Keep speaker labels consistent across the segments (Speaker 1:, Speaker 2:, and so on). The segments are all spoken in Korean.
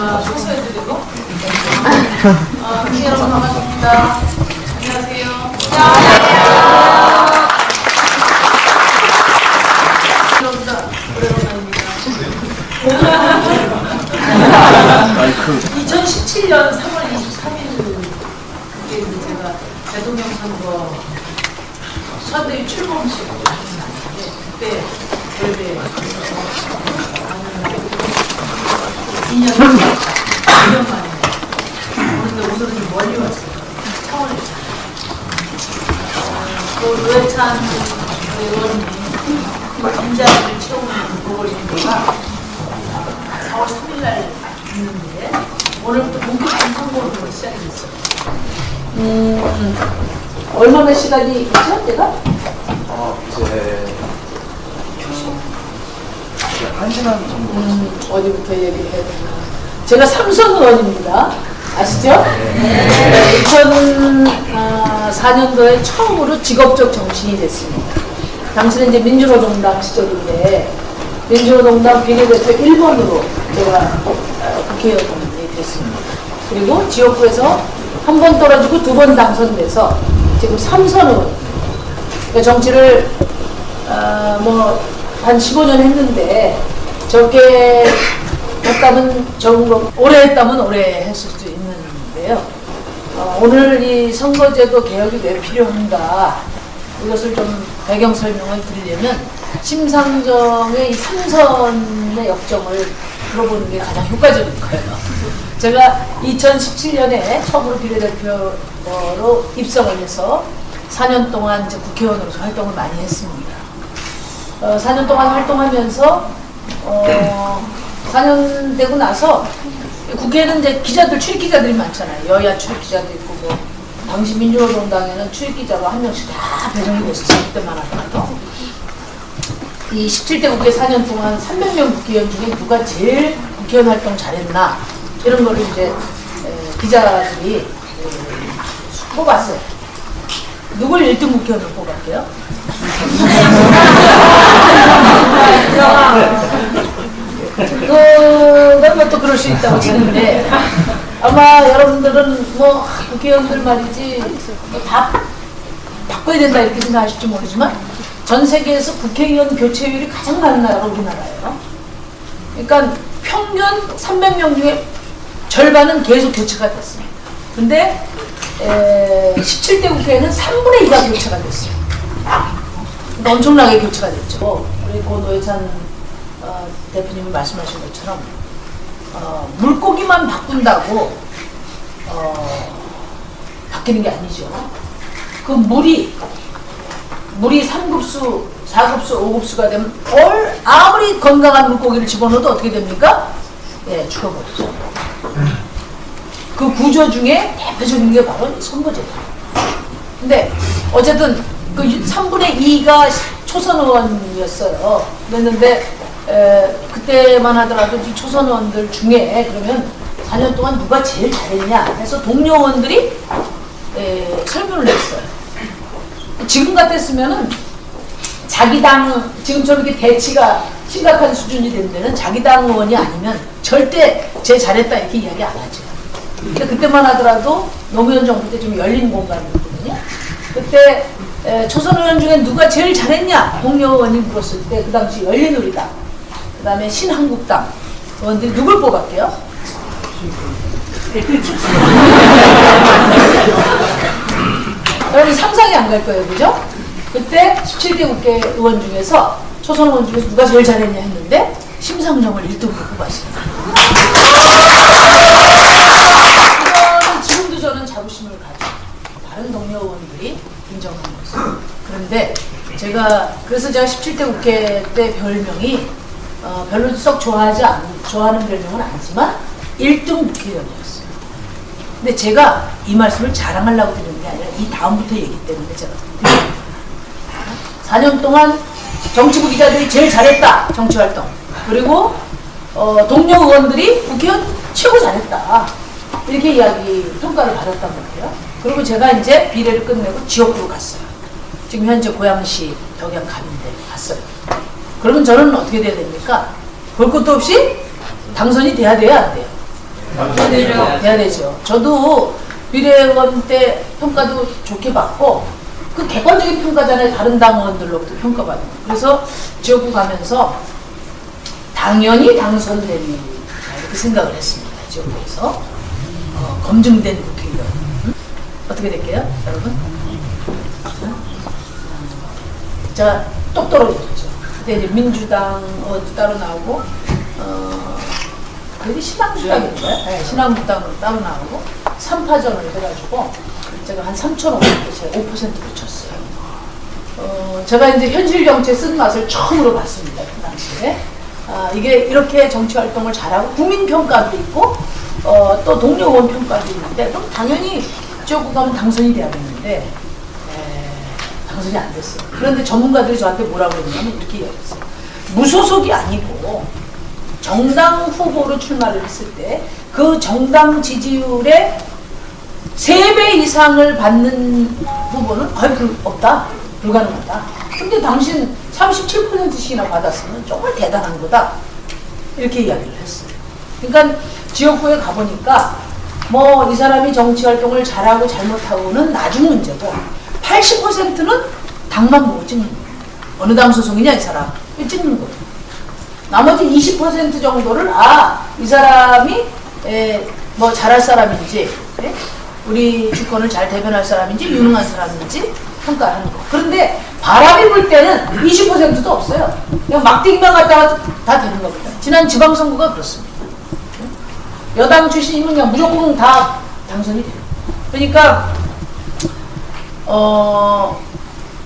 Speaker 1: 소개해드리고 여러분 반갑습니다. 안녕하세요. 안녕하세요. 오래간만입니다. 2017년 3월 23일 그때 제가 대통령 선거 선대위 출범식 그때 저희들 2년 만에 그런데 오늘은 좀 멀리 왔어요. 창원에서. 그 노회찬 의원이 임자를 채우는 보궐선거가 4월 3일 날 있는데 오늘부터 본격적인 선거로 시작이 됐어요. 얼마나 시간이 있죠, 제가?
Speaker 2: 이제 1시간 정도.
Speaker 1: 어디부터 얘기를 해야 되나. 제가 삼선 의원입니다. 아시죠? 네. 2004년도에 처음으로 직업적 정치인이 됐습니다. 당시는 이제 민주노동당 시절인데, 민주노동당 비례대표 1번으로 제가 국회의원이 됐습니다. 그리고 지역구에서 한 번 떨어지고 2번 당선돼서 지금 삼선 의원. 그러니까 정치를, 한 15년 했는데, 적게 했다면 적은 거, 오래 했다면 오래 했을 수 있는데요. 오늘 이 선거제도 개혁이 왜 필요한가, 이것을 좀 배경 설명을 드리려면, 심상정의 이 3선의 역정을 들어보는 게 가장 효과적일 거예요. 제가 2017년에 처음으로 비례대표로 입성을 해서 4년 동안 이제 국회의원으로서 활동을 많이 했습니다. 4년 동안 활동하면서 4년 되고 나서 국회에는 이제 기자들, 출입기자들이 많잖아요. 여야 출입기자도 있고 뭐 당시 민주노동당에는 출입기자가 한 명씩 다 배정이 됐었어요. 그때만 하더라도. 이 17대 국회 4년 동안 300명 국회의원 중에 누가 제일 국회의원 활동 잘했나 이런 거를 이제 기자들이 뽑았어요. 누굴 1등 국회의원으로 뽑았게요? 그건 또 그럴 수 있다고 치는데 아마 여러분들은 뭐 국회의원들 말이지 다 바꿔야 된다 이렇게 생각하실지 모르지만 전 세계에서 국회의원 교체율이 가장 많은 나라가 우리나라예요. 그러니까 평균 300명 중에 절반은 계속 교체가 됐습니다. 근데 17대 국회에는 3분의 2가 교체가 됐어요. 그러니까 엄청나게 교체가 됐죠. 우리 고 노회찬 대표님이 말씀하신 것처럼 물고기만 바꾼다고 바뀌는 게 아니죠. 그 물이 3급수, 4급수, 5급수가 되면 아무리 건강한 물고기를 집어넣어도 어떻게 됩니까? 예, 죽어버리죠. 그 구조 중에 대표적인 게 바로 선거제도. 근데 어쨌든 그 3분의 2가 초선 의원이었어요. 그랬는데 그때만 하더라도 이 초선 의원들 중에 그러면 4년 동안 누가 제일 잘했냐 해서 동료 의원들이 설문을 했어요. 지금 같았으면은 자기 당, 지금처럼 이렇게 대치가 심각한 수준이 된 데는 자기 당 의원이 아니면 절대 제일 잘했다 이렇게 이야기 안 하죠. 근데 그때만 하더라도 노무현 정부 때 좀 열린 공간이었거든요. 그때 초선 의원 중에 누가 제일 잘했냐 동료 의원이 물었을 때 그 당시 열린우리당, 그 다음에 신한국당 의원들이 누굴 뽑았게요? 여러분 상상이 안 갈 거예요, 그죠? 그때 17대 국회의원 중에서 초선 의원 중에서 누가 제일 잘했냐 했는데 심상정을 1등으로 뽑았습니다. 이거는 지금도 저는 자부심을 가지고 다른 동료 의원들이 인정한 것이죠. 그런데 그래서 제가 17대 국회 때 별명이 별로 썩 좋아하는 별명은 아니지만 1등 국회의원이었어요. 근데 제가 이 말씀을 자랑하려고 드리는 게 아니라 이 다음부터 얘기 때문에 제가 4년 동안 정치부 기자들이 제일 잘했다, 정치활동. 그리고 동료 의원들이 국회의원 최고 잘했다. 이렇게 평가를 받았단 말이에요. 그리고 제가 이제 비례를 끝내고 지역구로 갔어요. 지금 현재 고양시 덕양 가는데 갔어요. 그러면 저는 어떻게 돼야 됩니까? 볼 것도 없이 당선이 돼야 돼요, 안 돼요? 해야 되죠. 저도 비례의원 때 평가도 좋게 받고 그 객관적인 평가잖아요. 다른 당원들로부터 평가받는. 그래서 지역구 가면서 당연히 당선되리 이렇게 생각을 했습니다. 지역구에서 검증된 국회의원. 어떻게 될게요, 여러분? 제가 똑 떨어졌죠. 그때 이제 민주당 따로 나오고 그게 신한국당인가요? 네, 신한국당으로 따로 나오고 3파전을 해가지고 제가 한 3,500개 제가 5%를 쳤어요. 제가 이제 현실 정치의 쓴맛을 처음으로 봤습니다. 그 당시에. 이게 이렇게 정치 활동을 잘하고 국민 평가도 있고 또 동료 의원 평가도 있는데 그럼 당연히 지역구 가면 당선이 돼야겠는데 당선이 안 됐어요. 그런데 전문가들이 저한테 뭐라고 했냐면 이렇게 얘기했어요. 무소속이 아니고 정당 후보로 출마를 했을 때 그 정당 지지율의 3배 이상을 받는 후보는 거의 없다. 불가능하다. 근데 당신 37%씩이나 받았으면 정말 대단한 거다. 이렇게 이야기를 했어요. 그러니까 지역구에 가보니까 뭐 이 사람이 정치 활동을 잘하고 잘못하고는 나중 문제고 80%는 당만 보고 찍는 거예요. 어느 당 소속이냐 이 사람. 찍는 거예요. 나머지 20% 정도를 이 사람이 뭐 잘할 사람인지 우리 주권을 잘 대변할 사람인지 유능한 사람인지 평가하는 거. 그런데 바람이 불 때는 20%도 없어요. 그냥 막대기만 갖다가 다 되는 겁니다. 지난 지방선거가 그렇습니다. 여당 출신이면 그냥 무조건 다 당선이 돼요. 그러니까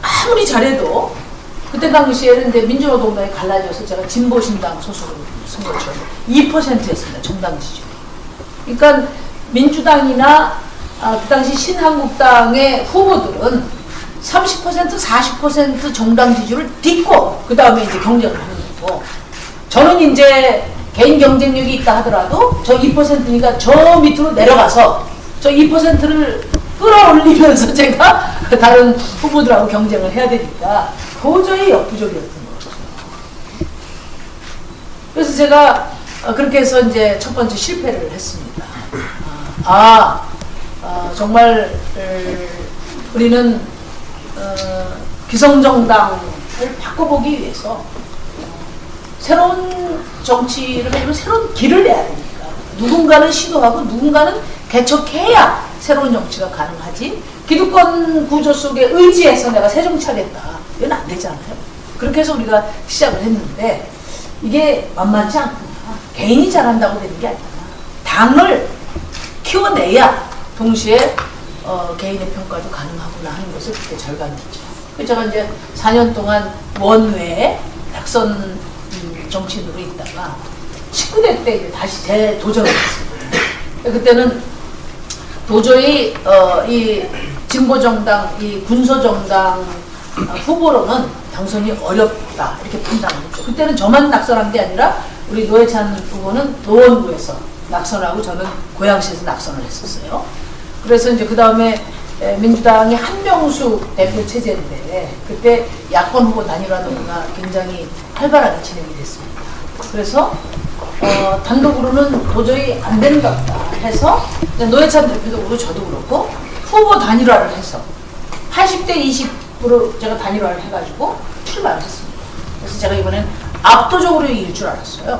Speaker 1: 아무리 잘해도 그때 당시에는 이제 민주노동당이 갈라져서 제가 진보신당 소속으로 선거를 쳤는데 2%였습니다. 정당 지지율. 그러니까 민주당이나 그 당시 신한국당의 후보들은 30% 40% 정당 지지율을 딛고 그 다음에 이제 경쟁을 하는 거고 저는 이제 개인 경쟁력이 있다 하더라도 저 2%니까 저 밑으로 내려가서 저 2%를 끌어올리면서 제가 다른 후보들하고 경쟁을 해야 되니까 도저히 역부족이었던 거죠. 그래서 제가 그렇게 해서 이제 첫 번째 실패를 했습니다. 정말 우리는 기성정당을 바꿔보기 위해서 새로운 정치를 하려면 새로운 길을 내야 되니까 누군가는 시도하고 누군가는 개척해야 새로운 정치가 가능하지 기득권 구조 속에 의지해서 내가 새 정치하겠다 이건 안 되잖아요. 그렇게 해서 우리가 시작을 했는데 이게 만만치 않구나. 개인이 잘한다고 되는 게 아니구나. 당을 키워내야 동시에 개인의 평가도 가능하구나 하는 것을 그때 절감했죠. 그래서 제가 이제 4년 동안 원외에 낙선 정치인으로 있다가 19대 때 이제 다시 재도전을 했습니다. 그때는 도저히 이 진보정당, 이 군소정당 후보로는 당선이 어렵다 이렇게 판단을 했죠. 그때는 저만 낙선한 게 아니라 우리 노회찬 후보는 노원구에서 낙선하고 저는 고양시에서 낙선을 했었어요. 그래서 이제 그 다음에 민주당이 한명숙 대표 체제인데 그때 야권 후보 단일화 논의가 굉장히 활발하게 진행이 됐습니다. 그래서 단독으로는 도저히 안 되는 것 같다 해서 노회찬 대표도 그렇고 저도 그렇고 후보 단일화를 해서 80대 20으로 제가 단일화를 해가지고 출마를 했습니다. 그래서 제가 이번엔 압도적으로 이길 줄 알았어요.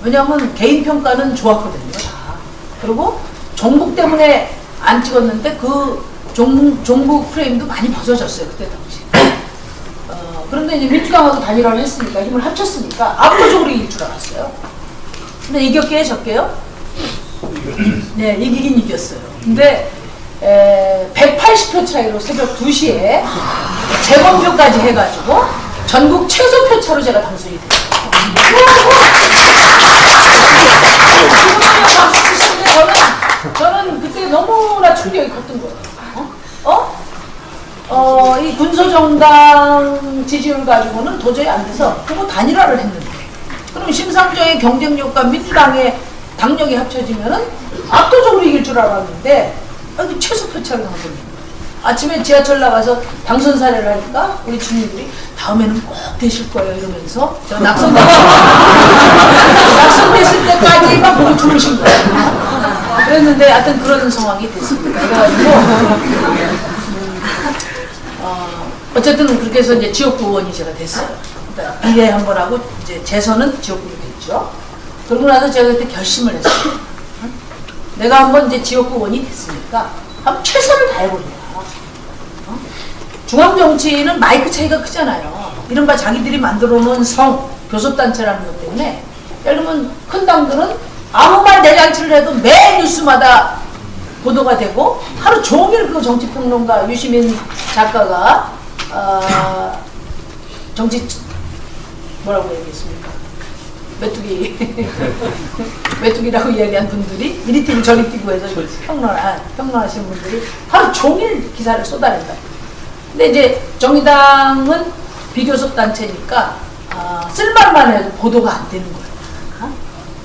Speaker 1: 왜냐하면 개인 평가는 좋았거든요. 다. 그리고 종북 때문에 안 찍었는데 그 종북 프레임도 많이 벗어졌어요. 그때 당시. 그런데 이제 민주당하고 단일화를 했으니까 힘을 합쳤으니까 압도적으로 이길 줄 알았어요. 근데 이겼게요, 졌게요? 네, 이기긴 이겼어요. 근데 180표 차이로 새벽 2시에 재검표까지 해가지고 전국 최소표 차로 제가 당선이 됐어요. 저는 그때 너무나 충격이 컸던 거예요. 이 군소정당 지지율 가지고는 도저히 안 돼서 그거 단일화를 했는데 그럼 심상정의 경쟁력과 민주당의 당력이 합쳐지면은 압도적으로 이길 줄 알았는데 최소 표차를 한 겁니다. 아침에 지하철 나가서 당선 사례를 하니까 우리 주민들이 다음에는 꼭 되실 거예요 이러면서 저 낙선됐을 때까지만 보고 주무신 거예요. 그랬는데 하여튼 그런 상황이 됐습니다. 그래가지고 어쨌든 그렇게 해서 이제 지역구 의원이 제가 됐어요. 그러니까 비례 한 번 하고 이제 재선은 지역구로 됐죠. 그러고 나서 제가 그때 결심을 했어요. 내가 한번 이제 지역구 의원이 됐으니까 한번 최선을 다해보자. 중앙정치는 마이크 차이가 크잖아요. 이른바 자기들이 만들어 놓은 성, 교섭단체라는 것 때문에 예를 들면 큰 당들은 아무 말 내장치를 해도 매 뉴스마다 보도가 되고 하루 종일 그 정치평론가 유시민 작가가 정치 뭐라고 얘기했습니까? 메뚜기라고 이야기한 분들이 이리 뛰고 저리 뛰고 해서 평론하시는 분들이 하루 종일 기사를 쏟아낸다. 근데 이제 정의당은 비교섭 단체니까 쓸말만 해도 보도가 안 되는 거예요.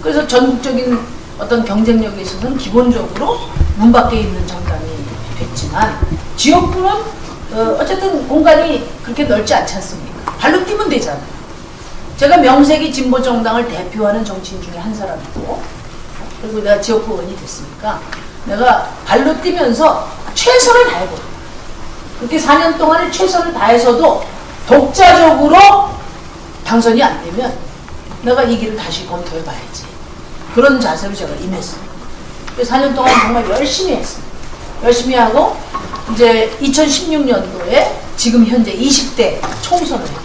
Speaker 1: 그래서 전국적인 어떤 경쟁력에 있어서는 기본적으로 문 밖에 있는 정당이 됐지만 지역구는 어쨌든 공간이 그렇게 넓지 않지 않습니까? 발로 뛰면 되잖아요. 제가 명색이 진보정당을 대표하는 정치인 중에 한 사람이고 그리고 내가 지역구 의원이 됐으니까 내가 발로 뛰면서 최선을 다해보고 그렇게 4년 동안에 최선을 다해서도 독자적으로 당선이 안 되면 내가 이 길을 다시 검토해봐야지. 그런 자세로 제가 임했습니다. 4년 동안 정말 열심히 했습니다. 열심히 하고 이제 2016년도에 지금 현재 20대 총선을 했고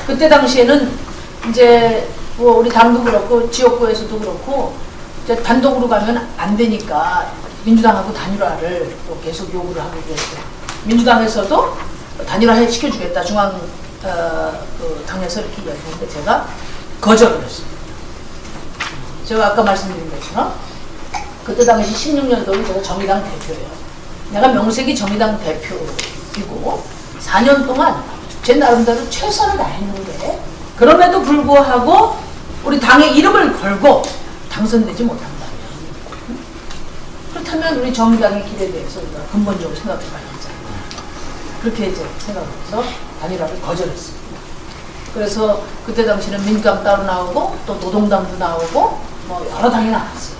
Speaker 1: 그때 당시에는 이제 뭐 우리 당도 그렇고 지역구에서도 그렇고 이제 단독으로 가면 안 되니까 민주당하고 단일화를 또 계속 요구를 하고 그랬어요. 민주당에서도 단일화 시켜주겠다 중앙 그 당에서 이렇게 이야기했는데 제가 거절을 했습니다. 제가 아까 말씀드린 것처럼 그때 당시 16년도에 제가 정의당 대표예요. 내가 명색이 정의당 대표이고 4년 동안 제 나름대로 최선을 다했는데 그럼에도 불구하고 우리 당의 이름을 걸고 당선되지 못한다면 그렇다면 우리 정의당의 길에 대해서 우리가 근본적으로 생각해봐야겠잖아요. 그렇게 이제 생각해서 단일화를 거절했습니다. 그래서 그때 당시는 민주당 따로 나오고 또 노동당도 나오고 뭐 여러 당이 나왔어요.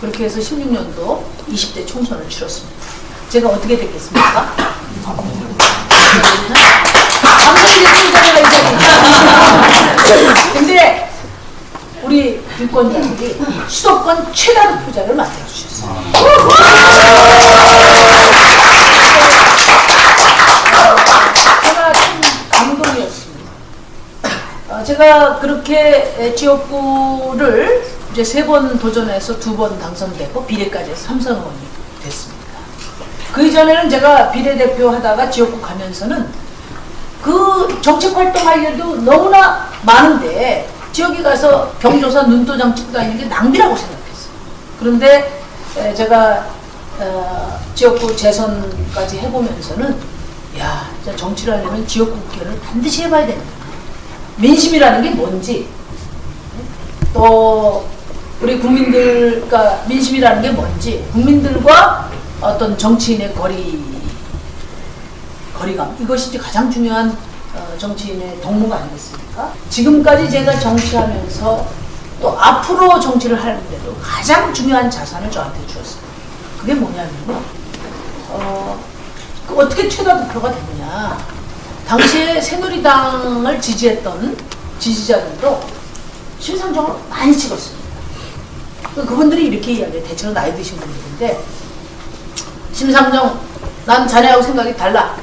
Speaker 1: 그렇게 해서 16년도 20대 총선을 치렀습니다. 제가 어떻게 됐겠습니까? 근데 우리 유권자들이 수도권 최다 득표자를 만들어주셨어요. 제가 참 감동이었습니다. 제가 그렇게 지역구를 이제 3번 도전해서 2번 당선되고 비례까지 해서 3선 의원이 됐습니다. 그 이전에는 제가 비례대표 하다가 지역구 가면서는 그 정책 활동하려도 너무나 많은데 지역에 가서 경조사 눈도장 찍고 다니는 게 낭비라고 생각했어요. 그런데 제가 지역구 재선까지 해보면서는 야, 진짜 정치를 하려면 지역구 국회를 반드시 해봐야 된다. 민심이라는 게 뭔지 또 우리 국민들, 그러니까 민심이라는 게 뭔지 국민들과 어떤 정치인의 거리감 이것이 가장 중요한 정치인의 동무가 아니겠습니까? 지금까지 제가 정치하면서 또 앞으로 정치를 하는데도 가장 중요한 자산을 저한테 주었어요. 그게 뭐냐면요. 어떻게 최다 득표가 되느냐. 당시에 새누리당을 지지했던 지지자들도 심상정을 많이 찍었습니다. 그분들이 이렇게 이야기해요. 대체로 나이 드신 분들인데 심상정, 난 자네하고 생각이 달라.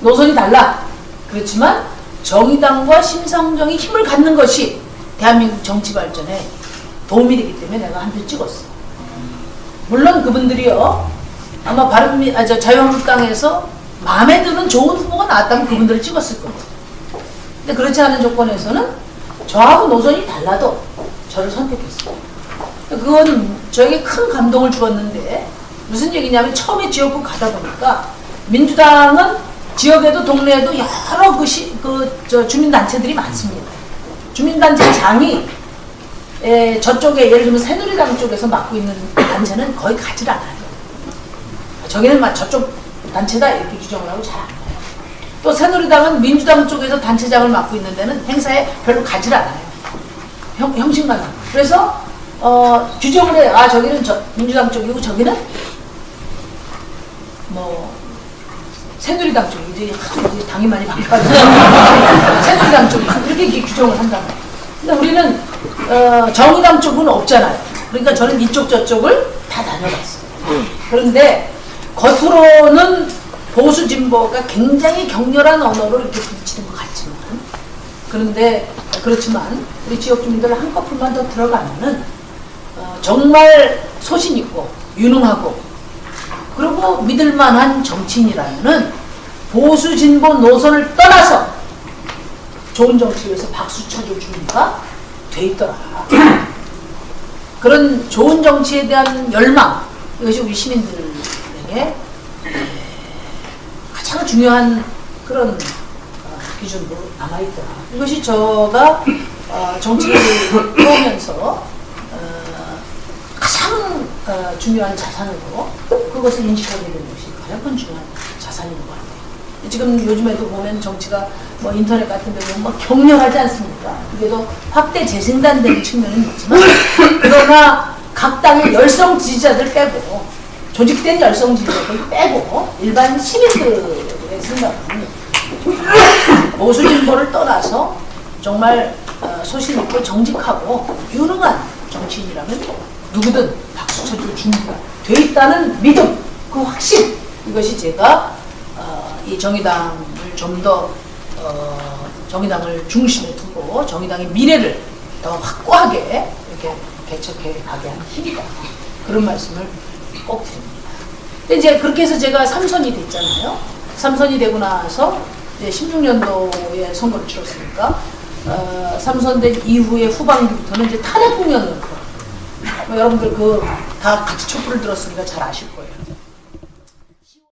Speaker 1: 노선이 달라. 그렇지만 정의당과 심상정이 힘을 갖는 것이 대한민국 정치 발전에 도움이 되기 때문에 내가 한 표 찍었어. 물론 그분들이요. 아마 자유한국당에서 마음에 드는 좋은 후보가 나왔다면 그분들을 찍었을 거예요. 근데 그렇지 않은 조건에서는 저하고 노선이 달라도 저를 선택했어요. 그건 저에게 큰 감동을 주었는데 무슨 얘기냐면 처음에 지역구 가다 보니까 민주당은 지역에도 동네에도 여러 주민단체들이 많습니다. 주민단체장이 저쪽에 예를 들면 새누리당 쪽에서 맡고 있는 단체는 거의 가지 않아요. 저기는 저쪽 단체다 이렇게 규정을 하고 잘 안 가요. 또 새누리당은 민주당 쪽에서 단체장을 맡고 있는 데는 행사에 별로 가지 않아요. 형식만 하고. 그래서 규정을 해. 아, 저기는 민주당 쪽이고 저기는 뭐 새누리당 쪽이지. 이제 당이 많이 바뀌어가지고 새누리당 쪽이 이렇게 규정을 한단 말이에요. 근데 우리는 정의당 쪽은 없잖아요. 그러니까 저는 이쪽 저쪽을 다 다녀봤어요. 그런데 겉으로는 보수 진보가 굉장히 격렬한 언어로 이렇게 부딪히는 것 같지만, 그런데 그렇지만 우리 지역 주민들 한꺼풀만 더 들어가면은 정말 소신 있고 유능하고 그리고 믿을만한 정치인이라면은 보수 진보 노선을 떠나서 좋은 정치 위해서 박수 쳐줄 준비가 돼 있더라. 그런 좋은 정치에 대한 열망, 이것이 우리 시민들에게 가장 중요한 그런 기준으로 남아있더라. 이것이 제가 정치를 해오면서 가장 중요한 자산으로 그것을 인식하게 되는 것이 가장 큰 중요한 자산인 것 같아요. 지금 요즘에도 보면 정치가 뭐 인터넷 같은 데 보면 막 격렬하지 않습니까? 그게도 확대 재생산되는 측면은 있지만, 그러나 각 당의 열성 지지자들 빼고, 조직된 열성 지지자들 빼고, 일반 시민들의 생각은 보수 진보를 떠나서 정말 소신 있고 정직하고 유능한 정치인이라면 누구든 박수 쳐줄 준비가 돼 있다는 믿음, 그 확신, 이것이 제가 이 정의당을 좀 더 정의당을 중심에 두고 정의당의 미래를 더 확고하게 이렇게 개척해 가게 하는 힘이다. 그런 말씀을 꼭 드립니다. 근데 이제 그렇게 해서 제가 3선이 됐잖아요. 3선이 되고 나서 이제 16년도에 선거를 치렀으니까 3선 된 이후의 후반기부터는 이제 탄핵 국면으로 여러분들 다 같이 촛불을 들었으니까 잘 아실 거예요.